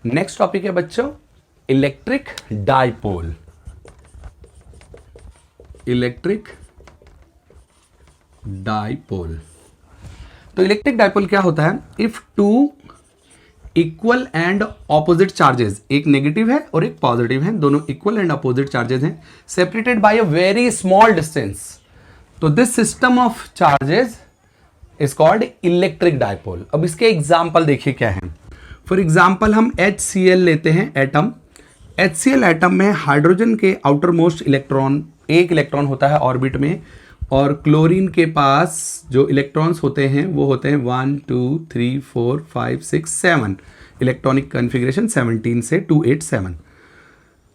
Next topic है बच्चों electric dipole. Electric dipole, तो इलेक्ट्रिक डाइपोल क्या होता है? If two equal and opposite charges, एक नेगेटिव है और एक पॉजिटिव है, दोनों इक्वल एंड ऑपोजिट चार्जेस हैं, separated by a very small distance, तो this system of charges is called electric dipole. अब इसके एग्जाम्पल देखिए क्या है। फॉर एग्जाम्पल हम HCl लेते हैं एटम। HCl एटम में हाइड्रोजन के आउटर मोस्ट इलेक्ट्रॉन, एक इलेक्ट्रॉन होता है ऑर्बिट में, और क्लोरीन के पास जो इलेक्ट्रॉन्स होते हैं वो होते हैं 1 2 3 4 5 6 7, इलेक्ट्रॉनिक कॉन्फ़िगरेशन 17 से 287।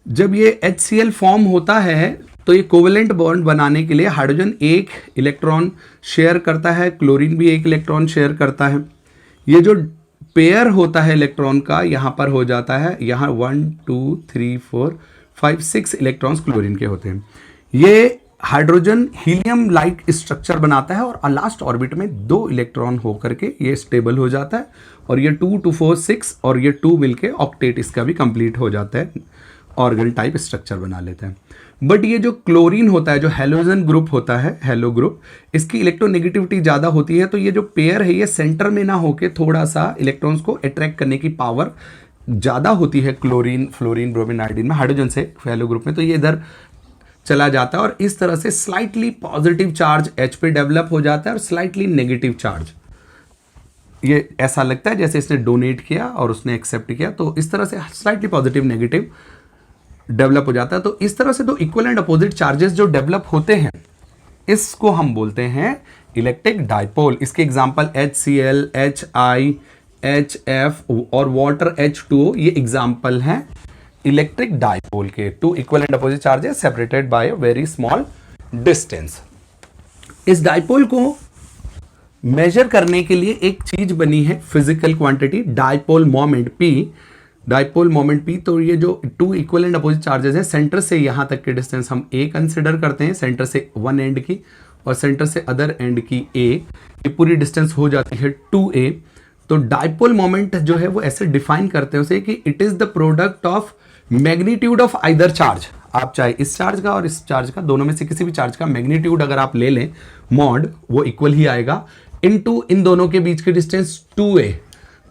जब ये HCl फॉर्म होता है तो ये कोवेलेंट बॉन्ड बनाने के लिए हाइड्रोजन एक इलेक्ट्रॉन शेयर करता है, क्लोरीन भी एक इलेक्ट्रॉन शेयर करता है। ये जो पेयर होता है इलेक्ट्रॉन का यहाँ पर हो जाता है, यहाँ 1 2 3 4 5 6 इलेक्ट्रॉन्स क्लोरीन के होते हैं। ये हाइड्रोजन हीलियम लाइक स्ट्रक्चर बनाता है और लास्ट ऑर्बिट में 2 इलेक्ट्रॉन होकर के ये स्टेबल हो जाता है, और ये 2 2 4 6 और ये 2 मिलके ऑक्टेट इसका भी कंप्लीट हो जाता है, ऑर्गन टाइप स्ट्रक्चर बना लेता है। बट ये जो क्लोरीन होता है, जो हेलोजन ग्रुप होता है, हेलो ग्रुप, इसकी इलेक्ट्रोनेगेटिविटी ज़्यादा होती है, तो ये जो पेयर है ये सेंटर में ना होके थोड़ा सा इलेक्ट्रॉन्स को अट्रैक्ट करने की पावर ज़्यादा होती है क्लोरीन, फ्लोरीन, ब्रोमीन, आयोडीन में, हाइड्रोजन से हेलो ग्रुप में, तो ये इधर चला जाता है और इस तरह से स्लाइटली पॉजिटिव चार्ज H पे डेवलप हो जाता है और स्लाइटली नेगेटिव चार्ज, ये ऐसा लगता है जैसे इसने डोनेट किया और उसने एक्सेप्ट किया, तो इस तरह से स्लाइटली पॉजिटिव नेगेटिव डेवलप हो जाता है। तो इस तरह से दो इक्वल एंड अपोजिट चार्जेस जो डेवलप होते हैं इसको हम बोलते हैं इलेक्ट्रिक डाइपोल। इसके एग्जांपल HCl, HI, HF और वाटर H2O, ये एग्जांपल हैं इलेक्ट्रिक डाइपोल के। Two equal and opposite charges separated by a very small distance. इस डाइपोल को मेजर करने के लिए एक चीज बनी है, physical quantity, dipole moment P। Dipole moment P, तो ये जो 2 इक्वल एंड अपोजिट चार्जेस हैं, सेंटर से यहां तक की डिस्टेंस हम A कंसिडर करते हैं, सेंटर से वन एंड की और सेंटर से अदर एंड की A, ये पूरी डिस्टेंस हो जाती है 2A। तो डाइपोल मोमेंट जो है वो ऐसे डिफाइन करते हैं उसे कि it is the product of magnitude of either charge. आप चाहे इस चार्ज का और इस चार्ज का, दोनों में से किसी भी चार्ज का मैग्नीट्यूड अगर आप ले लें मॉड, वो इक्वल ही आएगा, इनटू इन दोनों के बीच की डिस्टेंस 2A।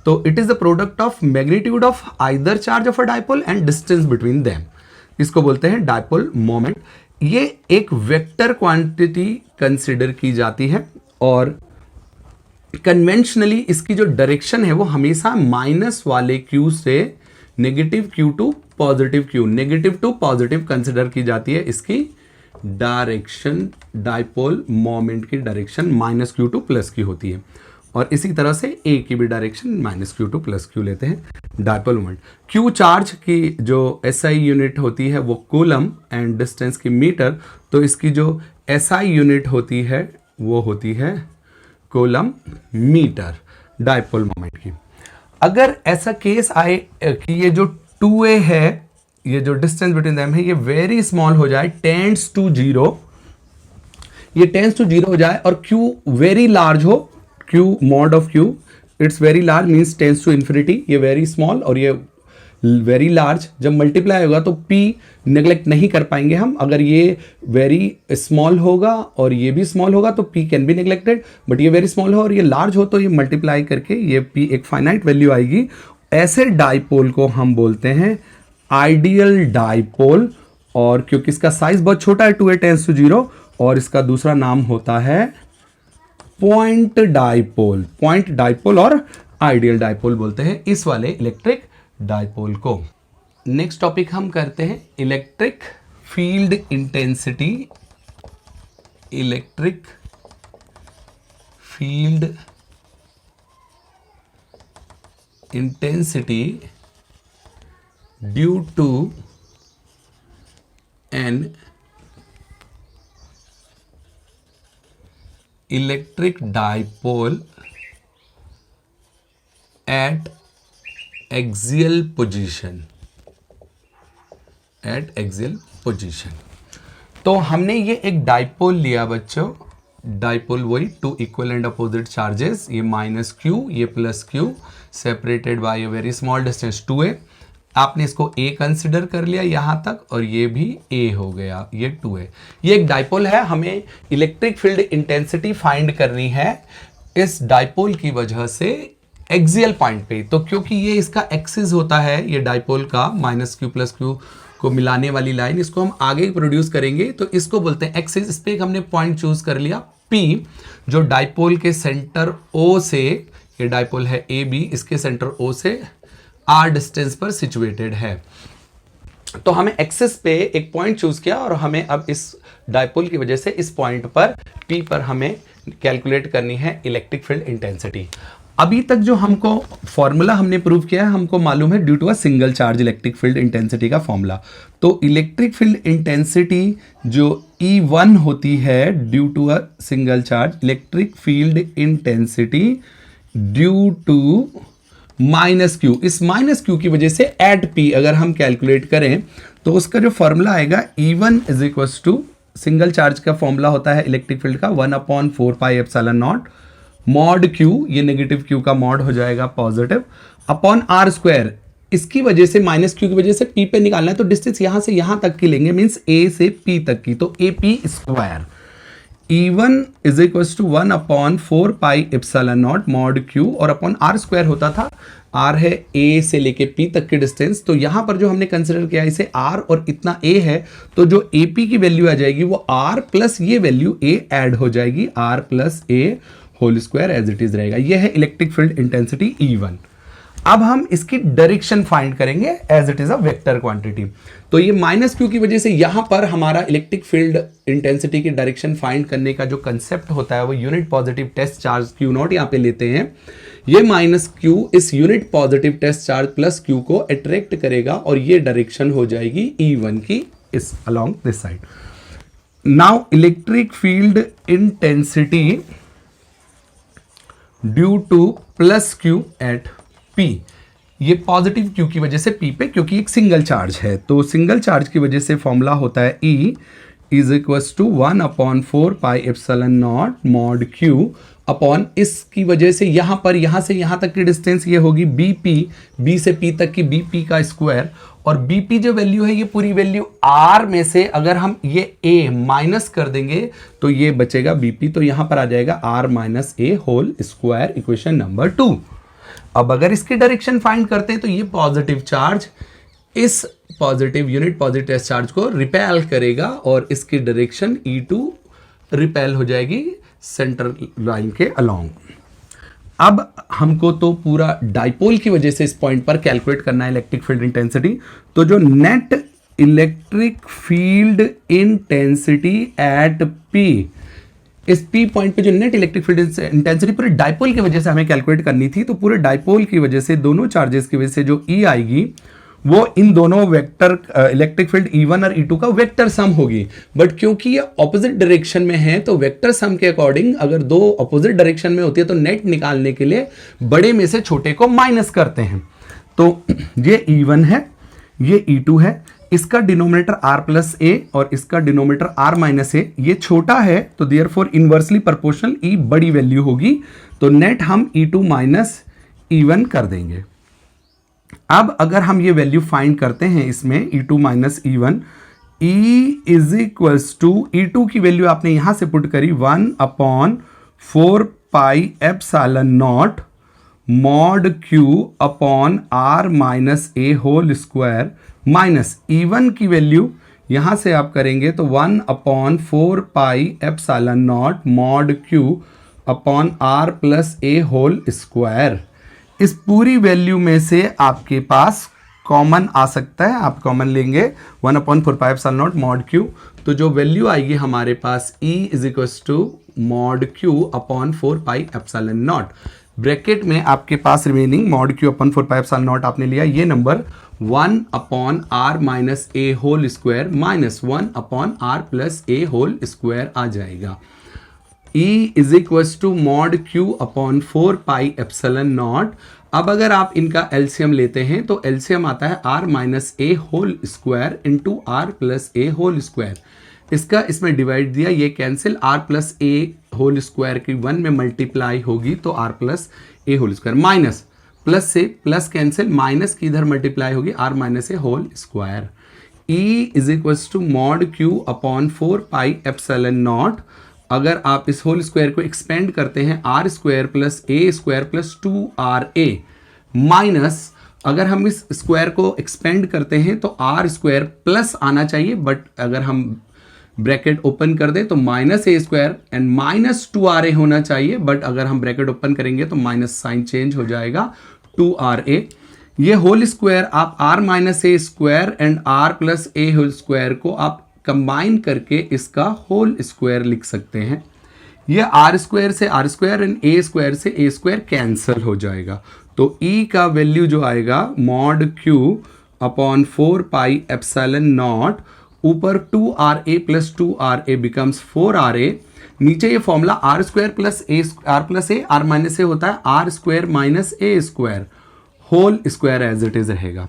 तो it is the product of magnitude of either charge of a dipole and distance between them. इसको बोलते हैं डाइपोल मोमेंट। ये एक वेक्टर क्वांटिटी कंसिडर की जाती है और कन्वेंशनली इसकी जो डायरेक्शन है वो हमेशा माइनस वाले Q से negative Q to positive Q, negative to positive consider की जाती है। इसकी डायरेक्शन, डाइपोल मोमेंट की direction minus Q to plus Q होती है, और इसी तरह से A की भी direction minus Q to plus Q लेते हैं डाइपोल मोमेंट। Q चार्ज की जो SI यूनिट होती है वो कूलम एंड डिस्टेंस की मीटर, तो इसकी जो SI यूनिट होती है वो होती है कूलम मीटर डाइपोल मोमेंट की। अगर ऐसा केस आए कि ये जो 2A है, ये जो डिस्टेंस बिटवीन देम है, ये वेरी स्मॉल हो जाए, टेंड्स टू 0, ये टेंड्स टू 0 हो जाए और Q वेरी लार्ज हो, Q mod of Q it's very large means tends to infinity, ये वेरी स्मॉल और ये वेरी लार्ज, जब मल्टीप्लाई होगा तो P नेग्लेक्ट नहीं कर पाएंगे हम। अगर ये वेरी स्मॉल होगा और ये भी स्मॉल होगा तो P can be neglected, but ये वेरी स्मॉल हो और ये लार्ज हो तो ये मल्टीप्लाई करके ये P एक फाइनाइट वैल्यू आएगी। ऐसे डाइपोल को हम बोलते हैं आइडियल डाइपोल, और क्योंकि इसका साइज बहुत छोटा है 2A टेंड्स टू 0, और इसका दूसरा नाम होता है पॉइंट डाइपोल। पॉइंट डाइपोल और आइडियल डाइपोल बोलते हैं इस वाले इलेक्ट्रिक डाइपोल को। नेक्स्ट टॉपिक हम करते हैं electric field intensity. Electric field intensity due to an electric dipole at axial position, at axial position. तो हमने ये एक डाइपोल लिया बच्चों, डाइपोल वही two equal and opposite charges, ये माइनस क्यू ये plus Q, separated by a very small distance 2a। आपने इसको a कंसिडर कर लिया यहां तक और ये भी a हो गया, ये 2a। ये एक डाइपोल है, हमें इलेक्ट्रिक फील्ड इंटेंसिटी फाइंड करनी है इस डाइपोल की वजह से एक्सियल पॉइंट पे। तो क्योंकि ये इसका एक्सिस होता है ये डाइपोल का माइनस क्यू प्लस क्यू को मिलाने वाली लाइन, इसको हम आगे प्रोड्यूस करेंगे तो इसको बोलते हैं एक्सिस। इस पे हमने पॉइंट चूज कर लिया P, जो डाइपोल के सेंटर O से, ये डाइपोल है AB, इसके सेंटर O से R डिस्टेंस पर सिचुएटेड है। तो हमें एक्सिस पे एक पॉइंट चूज किया और हमें अब इस डाइपोल की वजह से इस पॉइंट पर P पर हमें कैलकुलेट करनी है इलेक्ट्रिक फील्ड इंटेंसिटी। अभी तक जो हमको फॉर्मूला हमने प्रूव किया है, हमको मालूम है due to a single charge electric field intensity का फॉर्मूला। तो इलेक्ट्रिक फील्ड इंटेंसिटी जो E1 होती है due to a single charge, electric field intensity due to minus Q, इस माइनस क्यू की वजह से एट P अगर हम कैलकुलेट करें तो उसका जो फॉर्मूला आएगा E1 is equal to, single charge का फॉर्मूला होता है इलेक्ट्रिक फील्ड का 1/4 pi epsilon not mod Q, ये नेगेटिव क्यू का मॉड हो जाएगा पॉजिटिव, अपॉन आर स्क्वायर। इसकी वजह से माइनस क्यू की वजह से P पे निकालना है तो डिस्टेंस यहां से यहां तक की लेंगे, मींस A से P तक की, तो AP square. E1 is equal to 1/4 pi epsilon not mod Q और अपॉन आर स्क्वायर होता था, R है A से लेके P तक की डिस्टेंस। तो यहां पर जो हमने कंसिडर किया इसे R और इतना A है, तो जो AP की वैल्यू आ जाएगी वो R प्लस ये वैल्यू A ऐड हो जाएगी, R plus A whole square as it is रहेगा। यह है इलेक्ट्रिक फील्ड इंटेंसिटी E1। अब हम इसकी डायरेक्शन फाइंड करेंगे as it is a vector quantity. तो ये माइनस क्यू की वजह से यहां पर हमारा इलेक्ट्रिक फील्ड इंटेंसिटी की डायरेक्शन फाइंड करने का जो कंसेप्ट होता है वो unit positive test charge Q naught यहां पे लेते हैं। ये माइनस क्यू इस unit positive test charge plus Q को अट्रैक्ट करेगा और ये डायरेक्शन हो जाएगी E1 की इस along this side. Now electric field intensity due to plus Q at P, ये पॉजिटिव क्यू की वजह से P पे, क्योंकि एक सिंगल चार्ज है तो सिंगल चार्ज की वजह से फॉर्मूला होता है E is equal to 1/4 pi epsilon not mod Q upon, इसकी वजह से यहां से यहां तक की डिस्टेंस ये होगी BP, B से P तक की BP का स्क्वायर, और BP जो वैल्यू है ये पूरी वैल्यू R में से अगर हम ये A माइनस कर देंगे तो ये बचेगा BP, तो यहां पर आ जाएगा R minus A whole square, equation number 2। अब अगर इसकी डायरेक्शन फाइंड करते हैं तो ये पॉजिटिव चार्ज इस positive unit positive test charge को रिपेल करेगा और इसकी डायरेक्शन E2 रिपेल हो जाएगी सेंटर लाइन के अलोंग। अब हमको तो पूरा डाइपोल की वजह से इस पॉइंट पर कैलकुलेट करना है इलेक्ट्रिक फील्ड इंटेंसिटी। तो जो net electric field intensity at P, इस P पॉइंट पे जो नेट इलेक्ट्रिक फील्ड इंटेंसिटी पूरे डाइपोल की वजह से हमें कैलकुलेट करनी थी, तो पूरे डाइपोल की वजह से दोनों चार्जेस की वजह से जो E आएगी वो इन दोनों वेक्टर इलेक्ट्रिक फील्ड E1 और E2 का वेक्टर सम होगी। बट क्योंकि ये ऑपोजिट डायरेक्शन में है तो वेक्टर सम के अकॉर्डिंग अगर दो ऑपोजिट डायरेक्शन में होती है तो नेट निकालने के लिए बड़े में से छोटे को माइनस करते हैं। तो ये E1 है, ये E2 है, इसका डिनोमिनेटर R प्लस A और इसका डिनोमिनेटर R माइनस A, ये छोटा है तो देयरफॉर इनवर्सली प्रोपोर्शनल E बड़ी वैल्यू होगी, तो नेट हम E2 माइनस E1 कर देंगे। अब अगर हम ये वैल्यू फाइंड करते हैं इसमें E2 minus E1, E is equals to E2 की वैल्यू आपने यहां से पुट करी 1/4 pi epsilon not mod Q upon R minus A whole square, minus E1 की वैल्यू यहां से आप करेंगे तो 1/4 pi epsilon not mod Q upon R plus A whole square. इस पूरी वैल्यू में से आपके पास कॉमन आ सकता है, आप कॉमन लेंगे 1/4 pi epsilon not mod Q, तो जो वैल्यू आएगी हमारे पास E is equal to mod Q upon 4 pi epsilon not, bracket में आपके पास remaining mod Q upon 4 pi epsilon not आपने लिया, ये number 1/R minus A whole square minus 1/R plus A whole square आ जाएगा। E is equal to mod Q upon 4 pi epsilon not. अब अगर आप इनका एलसीएम लेते हैं तो एलसीएम आता है R minus A whole square into R plus A whole square. इसका इसमें डिवाइड दिया, ये cancel, R plus A whole square की 1 में मल्टीप्लाई होगी तो R plus A whole square, minus plus से प्लस कैंसिल, माइनस की इधर मल्टीप्लाई होगी R minus A whole square. E is equal to mod Q upon 4 pi epsilon naught. अगर आप इस होल स्क्वायर को एक्सपेंड करते हैं R square plus A square plus 2RA, minus अगर हम इस स्क्वायर को एक्सपेंड करते हैं तो आर स्क्वायर प्लस आना चाहिए, बट अगर हम ब्रैकेट ओपन कर दें तो minus A square and minus 2RA होना चाहिए, बट अगर हम ब्रैकेट ओपन करेंगे तो माइनस साइन चेंज हो जाएगा 2RA। ये होल स्क्वायर आप R minus A square and R plus A whole square को आप कंबाइन करके इसका होल स्क्वायर लिख सकते हैं। ये आर स्क्वायर से R square and A square से ए स्क्वायर कैंसिल हो जाएगा, तो ई का वैल्यू जो आएगा mod Q upon 4 pi epsilon not, ऊपर 2RA plus 2RA becomes 4RA, नीचे ये formula R square plus A R minus A होता है, R square minus A square whole square as it is रहेगा।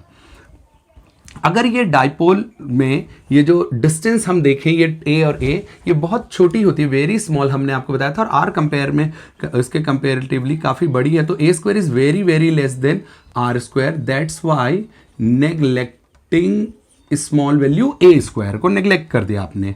अगर ये डाइपोल में ये जो डिस्टेंस हम देखें, ये ए और ए ये बहुत छोटी होती है, वेरी स्मॉल, हमने आपको बताया था, और आर कंपेयर में इसके कंपेरेटिवली काफ़ी बड़ी है, तो A square is very very less than R square, that's why neglecting small value A square को नेग्लेक्ट कर दिया आपने।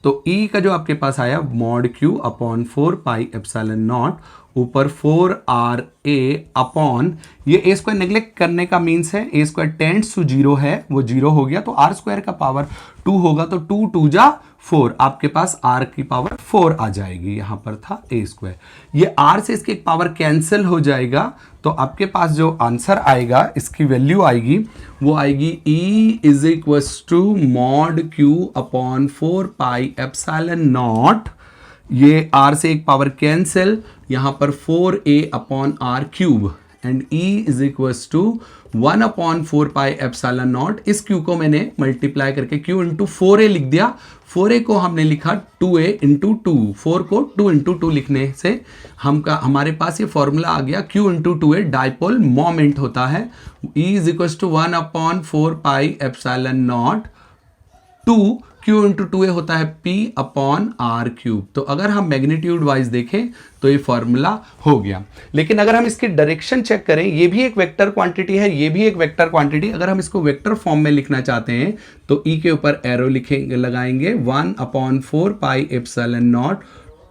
तो ई का जो आपके पास आया mod Q upon 4 pi epsilon not, ऊपर 4RA अपॉन ये ए स्क्वायर नेग्लेक्ट करने का मीन्स है ए स्क्वायर टेंड्स टू 0 है, वो 0 हो गया, तो आर स्क्वायर का पावर 2 होगा, तो 2 2 जा 4, आपके पास आर की पावर 4 आ जाएगी, यहां पर था ए स्क्वायर, ये आर से इसकी पावर कैंसिल हो जाएगा, तो आपके पास जो आंसर आएगा इसकी वैल्यू आएगी वो आएगी E is equal to mod Q upon 4 pi epsilon naught, ये आर से एक पावर कैंसिल, यहां पर 4A upon R cube, and E is equal to 1 upon 4 pi epsilon naught. इस Q को मैंने मल्टीप्लाई करके Q इंटू 4A लिख दिया, 4A को हमने लिखा 2A इंटू 2, 4 को 2 इंटू 2 लिखने से हमारे पास ये फॉर्मूला आ गया, Q into 2A dipole moment होता है, E is equal to 1 upon 4 pi epsilon naught 2, Q into 2A होता है P अपॉन आर क्यूब। तो अगर हम मैग्नीट्यूड वाइज देखें तो ये फॉर्मूला हो गया, लेकिन अगर हम इसकी डायरेक्शन चेक करें, ये भी एक वेक्टर क्वांटिटी है, ये भी एक वेक्टर क्वांटिटी, अगर हम इसको वेक्टर फॉर्म में लिखना चाहते हैं तो E के ऊपर एरो लिखेंगे, लगाएंगे 1 upon 4 pi epsilon naught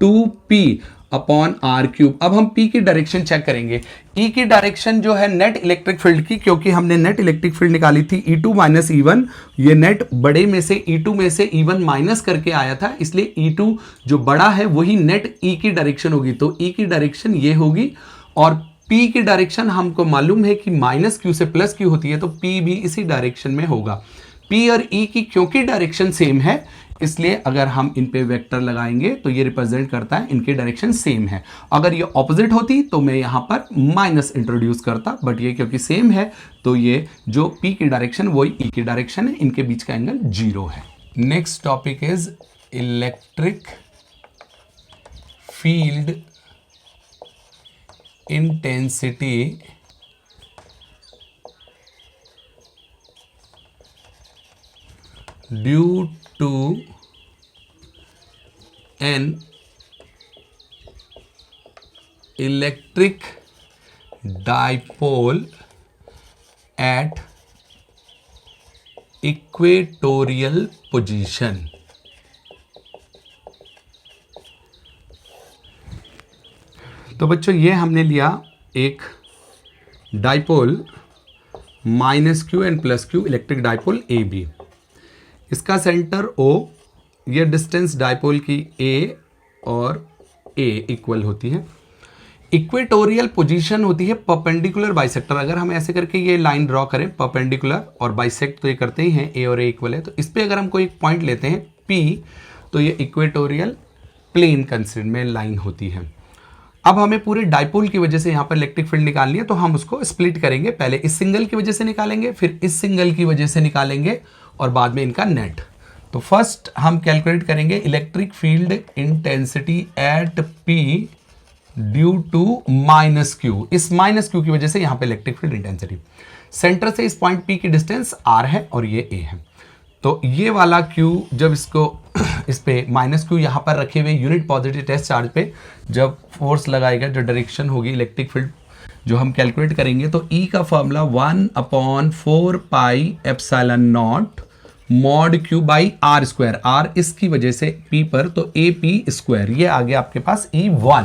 2P upon R cube. अब हम P की डायरेक्शन चेक करेंगे, E की डायरेक्शन जो है नेट इलेक्ट्रिक फील्ड की, क्योंकि हमने नेट इलेक्ट्रिक फील्ड निकाली थी E2 माइनस E1, ये नेट बड़े में से E2 में से E1 माइनस करके आया था, इसलिए E2 जो बड़ा है वही नेट E की डायरेक्शन होगी, तो E की डायरेक्शन ये होगी, और P की डायरेक्शन हमको मालूम है कि माइनस Q से प्लस Q होती है, तो P भी इसी डायरेक्शन में होगा। P और E की क्योंकि डायरेक्शन सेम है, इसलिए अगर हम इन पे वेक्टर लगाएंगे तो ये रिप्रेजेंट करता है इनकी डायरेक्शन सेम है। अगर ये ऑपोजिट होती तो मैं यहां पर माइनस इंट्रोड्यूस करता, बट ये क्योंकि सेम है तो ये जो P की डायरेक्शन वही E की डायरेक्शन है, इनके बीच का एंगल 0 है। Next topic is electric field intensity due to an electric dipole at equatorial position। तो बच्चों ये हमने लिया एक dipole minus Q and plus Q electric dipole AB, इसका सेंटर O, ये डिस्टेंस डाइपोल की A और A इक्वल होती है। इक्वेटोरियल पोजीशन होती है परपेंडिकुलर बाइसेक्टर। अगर हम ऐसे करके ये लाइन ड्रॉ करें परपेंडिकुलर और बाइसेक्ट तो ये करते ही हैं, A और A इक्वल है, तो इस पे अगर हम कोई एक पॉइंट लेते हैं P, तो ये इक्वेटोरियल प्लेन कंसिडर में लाइन होती है। अब हमें पूरे डाइपोल की वजह से यहाँ पर इलेक्ट्रिक फील्ड निकालनी है, तो हम उसको स्प्लिट करेंगे, पहले इस सिंगल की वजह से निकालेंगे, फिर इस सिंगल की वजह से निकालेंगे और बाद में इनका नेट। तो फर्स्ट हम कैलकुलेट करेंगे electric field intensity at P due to minus Q। इस माइनस Q की वजह से यहां पे इलेक्ट्रिक फील्ड इंटेंसिटी, सेंटर से इस पॉइंट P की डिस्टेंस R है और ये A है, तो ये वाला Q जब इसको इस पे माइनस क्यू यहाँ पर रखे हुए यूनिट पॉजिटिव टेस्ट चार्ज पे जब फोर्स लगाएगा, जो डायरेक्शन होगी इलेक्ट्रिक फील्ड जो हम कैलकुलेट करेंगे, तो E का formula 1/4 pi epsilon not mod Q by R square, आर इसकी वजह से P पर, तो ए पी स्क्वायर, ये आ गया आपके पास E1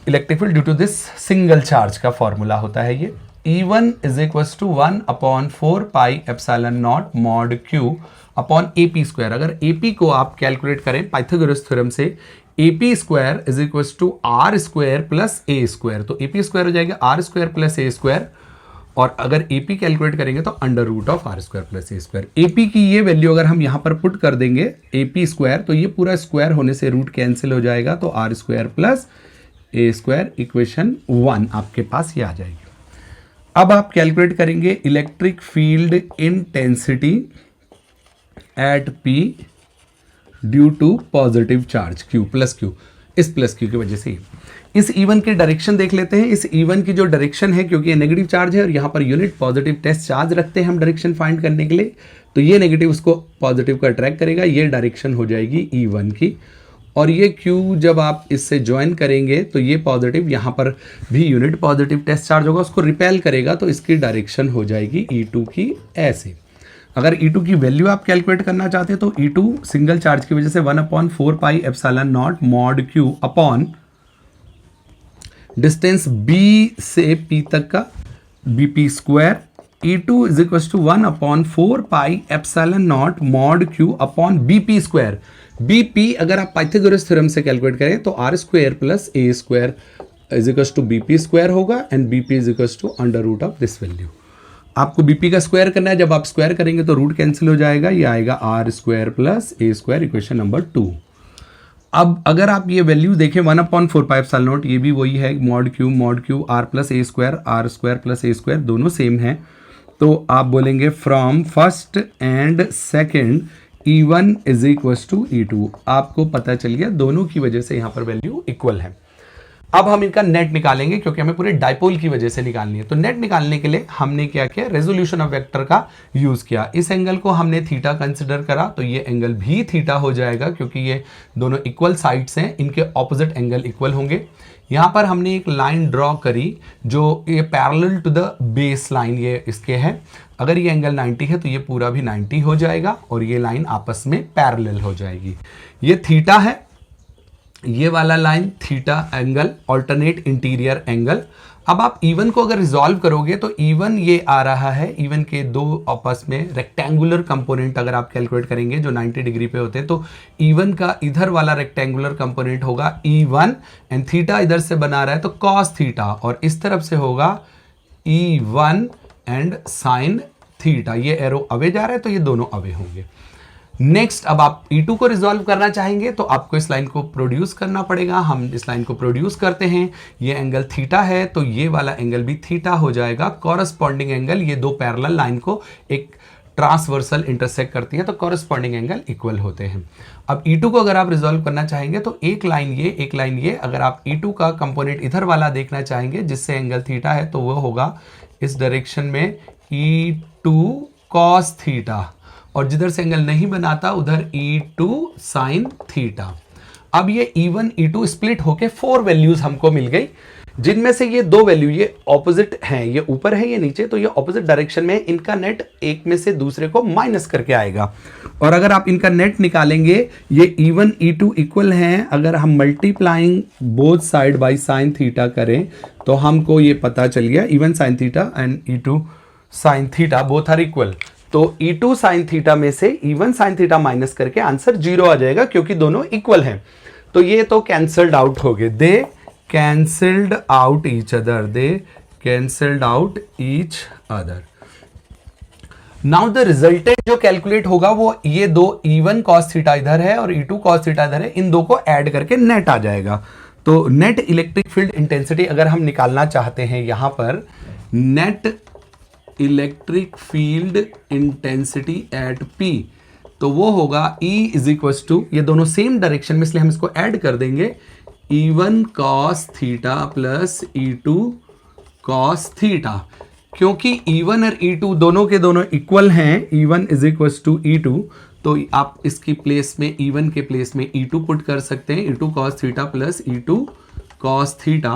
electric field due to this single charge का फॉर्मूला होता है ये। E1 is equal to 1/4 pi epsilon not mod Q upon A P square. अगर ए पी को आप कैलकुलेट करें पाइथागोरस थ्योरम से, A P square is equal to R square plus A square, तो ए पी स्क्वायर हो जाएगा R square plus A square, और अगर ए पी कैलकुलेट करेंगे तो under root of R square plus A square. A P की ये value अगर हम यहां पर पुट कर देंगे ए पी स्क्वायर, तो ये पूरा स्क्वायर होने से रूट कैंसिल हो जाएगा, तो R square plus A square equation 1 आपके पास ये आ जाएगी। अब आप कैलकुलेट करेंगे electric field intensity at P due to positive charge Q plus Q, इस प्लस Q की वजह से। इस E1 की डायरेक्शन देख लेते हैं। इस E1 की जो डायरेक्शन है, क्योंकि ये नेगेटिव चार्ज है और यहाँ per unit positive test charge रखते हैं हम डायरेक्शन फाइंड करने के लिए, तो ये नेगेटिव उसको पॉजिटिव का अट्रैक्ट करेगा, ये डायरेक्शन हो जाएगी E1 की। और ये Q जब आप इससे ज्वाइन करेंगे तो ये पॉजिटिव, यहाँ पर भी यूनिट पॉजिटिव टेस्ट चार्ज होगा, उसको रिपेल करेगा, तो इसकी डायरेक्शन हो जाएगी E2 की ऐसे। अगर E2 की वैल्यू आप कैलकुलेट करना चाहते हैं तो E2 सिंगल चार्ज की वजह से 1/4 pi epsilon not mod Q upon distance B से P तक का BP square, E2 is equal to 1/4 pi epsilon not mod Q upon BP square. BP अगर आप पाइथागोरस थ्योरम से कैलकुलेट करें तो R square plus A square is equal to BP square होगा, and BP is equal to under root of this value. आपको BP का square करना है, जब आप स्क्वायर करेंगे तो रूट कैंसिल हो जाएगा, ये आएगा R square plus A square equation number 2। अब अगर आप ये वैल्यू देखें 1/4 पाई एप्सिलॉन नॉट, ये भी वही है mod Q R plus A square, R square plus A square दोनों सेम है, तो आप बोलेंगे from first and second E1 is equal to E2। आपको पता चल गया दोनों की वजह से यहाँ पर वैल्यू इक्वल है। अब हम इनका नेट निकालेंगे, क्योंकि हमें पूरे डाइपोल की वजह से निकालनी है। तो नेट निकालने के लिए हमने क्या किया, रेजोल्यूशन ऑफ वेक्टर का यूज किया। इस एंगल को हमने थीटा कंसिडर करा, तो ये एंगल भी थीटा हो जाएगा, क्योंकि ये दोनों इक्वल साइड्स हैं, इनके ऑपोजिट एंगल इक्वल होंगे। यहां पर हमने एक लाइन ड्रॉ करी जो ये parallel to the base line ये इसके है। अगर ये एंगल 90 है तो ये पूरा भी 90 हो जाएगा, और ये लाइन आपस में पैरेलल हो जाएगी। ये थीटा है, ये वाला line theta angle, alternate interior angle. अब आप E1 को अगर रिजॉल्व करोगे तो E1 ये आ रहा है, E1 के दो आपस में रेक्टेंगुलर कंपोनेंट अगर आप कैलकुलेट करेंगे जो 90 डिग्री पे होते हैं, तो E1 का इधर वाला रेक्टेंगुलर कंपोनेंट होगा E1, एंड थीटा इधर से बना रहा है तो कॉस थीटा, और इस तरफ से होगा E1 एंड साइन थीटा। ये एरो अवे जा रहा है तो ये दोनों अवे होंगे। नेक्स्ट, अब आप E2 को रिजॉल्व करना चाहेंगे तो आपको इस लाइन को प्रोड्यूस करना पड़ेगा। हम इस लाइन को प्रोड्यूस करते हैं, ये एंगल थीटा है तो ये वाला एंगल भी थीटा हो जाएगा। कॉरस्पॉन्डिंग एंगल, ये दो पैरेलल लाइन को एक ट्रांसवर्सल इंटरसेक्ट करती है, तो कॉरस्पॉन्डिंग एंगल इक्वल होते हैं। अब E2 को अगर आप रिजॉल्व करना चाहेंगे तो एक लाइन ये, एक लाइन ये। अगर आप E2 का कंपोनेंट इधर वाला देखना चाहेंगे जिससे एंगल थीटा है, तो वो होगा इस डायरेक्शन में E2 कॉस थीटा, और जिधर से एंगल नहीं बनाता उधर E2 साइन थीटा। अब ये E1 E2 स्प्लिट होके 4 वैल्यूज हमको मिल गई, जिनमें से ये दो वैल्यू ये ऑपोजिट हैं, ये ऊपर है ये नीचे, तो ये ऑपोजिट डायरेक्शन में इनका नेट एक में से दूसरे को माइनस करके आएगा। और अगर आप इनका नेट निकालेंगे, ये E1 E2 इक्वल हैं, अगर हम multiplying both side by sine theta करें तो हमको ये पता चल गया E1 sine theta and E2 sine theta both are equal. तो E2 साइन थीटा में से E1 साइन थीटा माइनस करके आंसर 0 आ जाएगा, क्योंकि दोनों इक्वल हैं। तो ये तो कैंसल्ड आउट हो गए, they cancelled out each other, they cancelled out each other. Now the resultant जो कैलकुलेट होगा वो ये दो E1 cos थीटा इधर है और E2 cos थीटा इधर है, इन दो को ऐड करके नेट आ जाएगा। तो नेट इलेक्ट्रिक फील्ड इंटेंसिटी अगर हम निकालना चाहते हैं, यहां पर net electric field intensity at P, तो वो होगा E इज इक्वल टू, ये दोनों सेम डायरेक्शन में इसलिए हम इसको ऐड कर देंगे, E1 cos theta plus E2 cos theta. क्योंकि E1 और E2 दोनों के दोनों इक्वल हैं, E1 is equal to E2, तो आप इसकी प्लेस में E1 के प्लेस में E2 पुट कर सकते हैं, E2 cos theta plus E2 cos theta.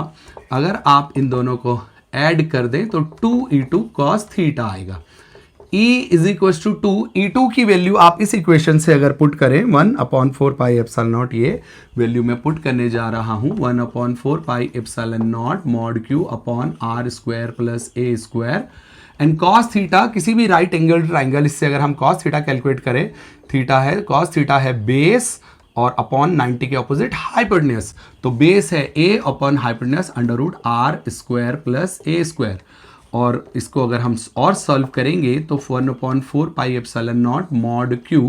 अगर आप इन दोनों को ऐड कर दें तो 2E2 cos थीटा आएगा। E is equal to 2, E2 की वैल्यू आप इस इक्वेशन से अगर पुट करें 1/4 पाई एप्सिलॉन नॉट, ये वैल्यू मैं पुट करने जा रहा हूं 1/4 pi epsilon not mod Q upon R square plus A square. And cos theta किसी भी राइट एंगल ट्राइंगल, इससे अगर हम cos थीटा कैलकुलेट करें, थीटा है cos थीटा है बेस और अपॉन 90 के ऑपोजिट हाइपोटेन्यूज, तो बेस है A upon hypotenuse under root R square plus A square. और इसको अगर हम और सॉल्व करेंगे तो 1/4 pi epsilon not mod Q,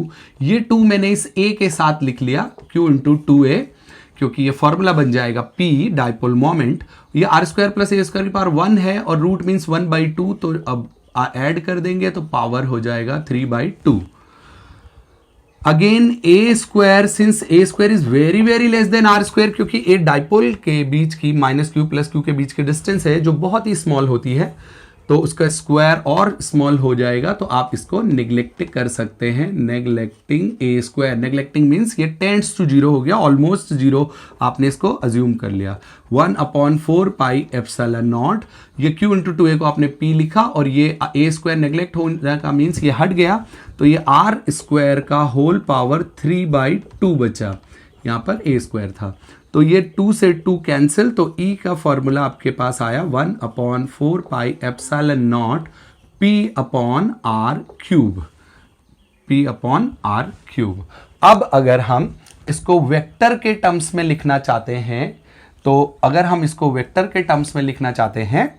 ये 2 मैंने इस A के साथ लिख लिया Q इंटू 2A, क्योंकि ये फॉर्मूला बन जाएगा P डाइपोल मोमेंट, ये R square plus A square की पावर 1 है और रूट मीन्स 1/2, तो अब ऐड कर देंगे तो पावर हो जाएगा 3/2। Again A square, since A square is very very less then R square, क्योंकि A डाइपोल के बीच की माइनस Q प्लस Q के बीच की डिस्टेंस है जो बहुत ही स्मॉल होती है, तो उसका स्क्वायर और स्मॉल हो जाएगा, तो आप इसको नेग्लेक्ट कर सकते हैं, neglecting A square. Neglecting means ये टेंड्स टू जीरो हो गया, ऑलमोस्ट जीरो आपने इसको अज्यूम कर लिया। 1/4 पाई एप्सिलॉन नॉट, ये Q इंटू 2A को आपने P लिखा और ये A स्क्वायर नेग्लेक्ट होने का मीन्स ये हट गया, तो ये R स्क्वायर का होल पावर 3/2 बचा, यहाँ पर A स्क्वायर था, तो ये 2 से 2 कैंसिल, तो E का फॉर्मूला आपके पास आया 1/4 pi epsilon not P upon R cube, P upon R cube. अब अगर हम इसको वेक्टर के टर्म्स में लिखना चाहते हैं, तो अगर हम इसको वेक्टर के टर्म्स में लिखना चाहते हैं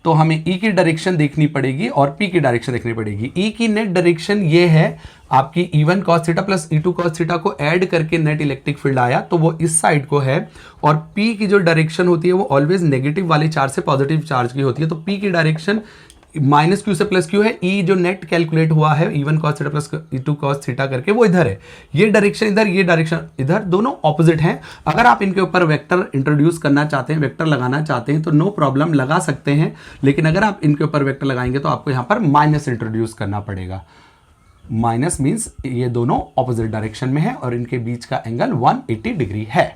तो हमें E की डायरेक्शन देखनी पड़ेगी और P की डायरेक्शन देखनी पड़ेगी। E की नेट डायरेक्शन ये है आपकी E1 cos theta plus E2 cos theta को ऐड करके नेट इलेक्ट्रिक फील्ड आया, तो वो इस साइड को है, और P की जो डायरेक्शन होती है वो ऑलवेज नेगेटिव वाले चार्ज से पॉजिटिव चार्ज की होती है, तो P की डायरेक्शन माइनस Q से प्लस Q है। E जो नेट कैलकुलेट हुआ है E1 cos theta plus E2 cos theta करके वो इधर है, ये डायरेक्शन इधर, ये डायरेक्शन इधर, दोनों ऑपोजिट हैं। अगर आप इनके ऊपर वेक्टर इंट्रोड्यूस करना चाहते हैं, वेक्टर लगाना चाहते हैं, तो नो प्रॉब्लम लगा सकते हैं, लेकिन अगर आप इनके ऊपर वेक्टर लगाएंगे तो आपको यहाँ पर माइनस इंट्रोड्यूस करना पड़ेगा। माइनस मीन्स ये दोनों ऑपोजिट डायरेक्शन में है और इनके बीच का एंगल 180 डिग्री है।